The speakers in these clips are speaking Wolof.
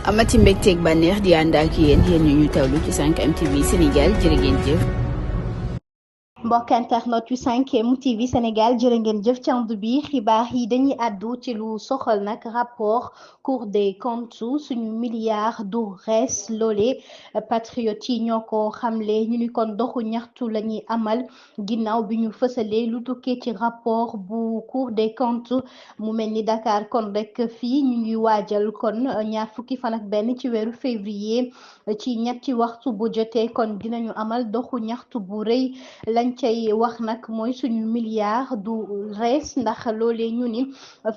amati mbégteeg bànneex di ànd ak yéen ñu tawlu ci 5M TV Sénégal jërë ngeen jëf. mbokk internet yu 5M TV Sénégal jërë ngeen jëf ci ànd bi xibaar yi dañuy àddu ci lu soxal nag rapport Cour des comptes suñu milliards du rees loole patriote yi ñoo ko xamle ñu ni kon doxu ñaxtu la ñuy amal ginnaaw bi ñu fësalee lu tukkee ci rapport bu Cour des comptes mu mel ni Dakar kon rek fii ñu ngi waajal kon ñaar fukki fan ak benn ci weeru février ci ñetti waxtu bu jotee kon dinañu amal doxu ñaxtu bu rëy lañ cay wax nag mooy suñu milliard du rees ndax loolee ñu ni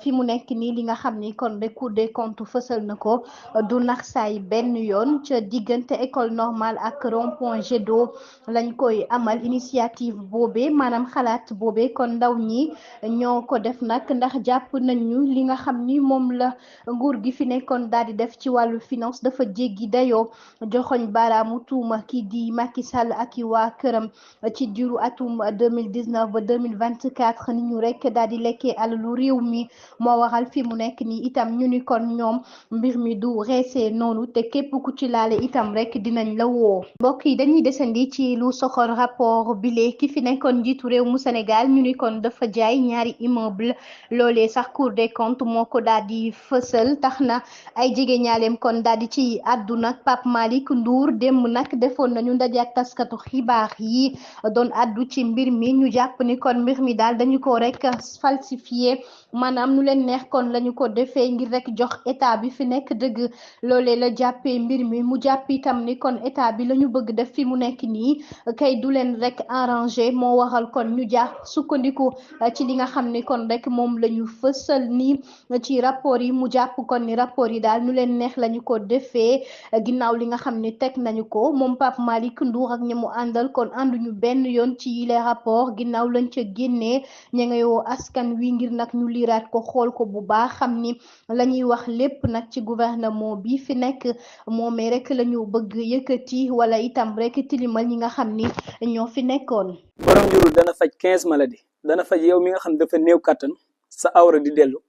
fi mu nekk nii li nga xam ni kon rek Cour des comptes fësal na ko du nax saay benn yoon ca diggante école normale ak rond-point Jet d'eau lañ koy amal initiative boobee maanaam xalaat boobee kon ndaw ñi ñoo ko def nag ndax jàpp nañu li nga xam ni moom la nguur gi fi nekkoon daal di def ci wàllu finance dafa jéggi dayoo joxoñ baaraamu tuuma kii di Macky Sall ak i waa këram ci diiru atum 2019 ba 2024 ni ñu rek daal di lekkee alalu réew mi moo waral fi mu nekk nii itam ñu ni kon ñoom mbir mi du reesee noonu te képp ku ci laale itam rek dinañ la woo mbokk yi dañuy desandi ci lu soxal rapport bile ki fi nekkoon njiitu réew mu Sénégal ñu ni kon dafa jaay ñaari immeuble loolee sax Cour des comptes moo ko daal di fësal tax na ay jege ñaaleem kon daal di ci àdduna Pape Malick Ndour démb nag defoon nañu ndaje ak taskatu xibaar yi doon addu ci mbir mi ñu jàpp ni kon mbir mi daal dañu ko rek falsifié maanaam nu leen neex kon lañu ko defee ngir rek jox état bi fi nekk dëgg loolee la jàppee mbir mi mu jàpp itam ni kon état bi la ñu bëgg def fi mu nekk nii kay du leen rek arrangé moo waral kon ñu jàpp sukkandiku ci li nga xam ni kon rek moom la ñu fësal ni ci rapport yi mu jàpp kon ni rapport yi daal nu leen neex lañu ko defee ginnaaw li nga xam ni teg nañu ko moom Pape Malick Ndour ak ñi mu àndal kon ànduñu benn yoon ci yile rapport ginnaaw lañ ca génnee ña nga yoo askan wi ngir nag ñu liiraat ko xool ko bu baax xam ni la ñuy wax lépp nag ci gouvernement bi fi nekk moomee rek la ñu bëgg yëkkati wala itam rek tilimal ñi nga xam ni ñoo fi nekkoon. borom njurul dana faj 15 maladies dana faj yow mi nga xam dafa néew kattan sa awra di dellu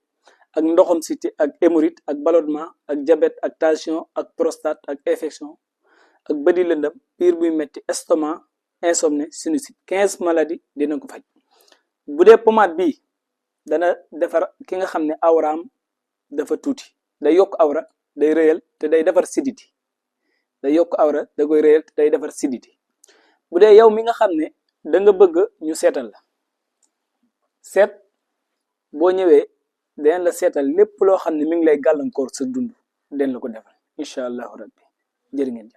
ak ndoxam siti ak hémorroïde ak ballonnement ak diabète ak tension ak prostate ak infection ak bëdi lëndëm biir buy metti estomac insomnie sinusite 15 maladies dina ko faj bu dee pommade bi dana defar ki nga xam ne awraam dafa tuuti day yokk awra day rëyal te day defar siditi day yokk awra da koy rëyal te day defar siditi bu dee yow mi nga xam ne da nga bëgg ñu seetal la seet boo ñëwee den la seetal lépp loo xam ne mi ngi lay gàllankoor sa dund den la ko defal incha allahu rabbi jërë ngeen jëf